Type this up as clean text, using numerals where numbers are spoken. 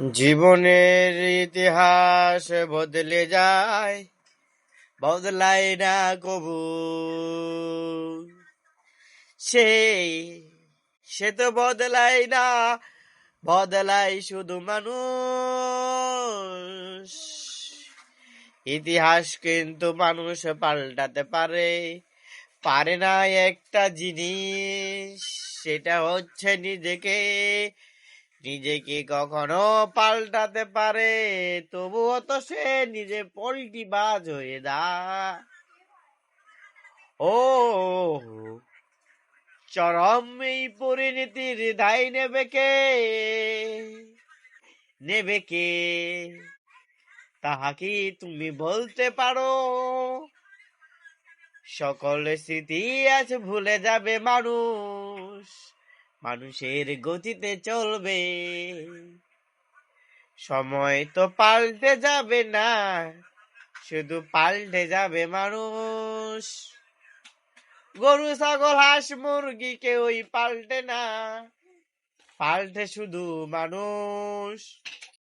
জীবনের ইতিহাস বদলে যায়, বদলায় না কবু। সে সে তো বদলায় না, বদলায় শুধু মানুষ। ইতিহাস কিন্তু মানুষ পাল্টাতে পারে, পারে না একটা জিনিস, সেটা হচ্ছে নিজেকে। নিজেকে কখনো পাল্টাতে পারে, তবুও তো সে নিজে পল্টিবাজ হয়ে যায়। ও চরম এই পরিণতির দায় নেবে কে? তাহা কি তুমি বলতে পারো? সকল স্মৃতি আজ ভুলে যাবে মানুষ, মানুষের গতিতে চলবে। সময় তো পাল্টে যাবে না, শুধু পাল্টে যাবে মানুষ। গরু ছাগল হাঁস মুরগি কেউই পাল্টে না, পাল্টে শুধু মানুষ।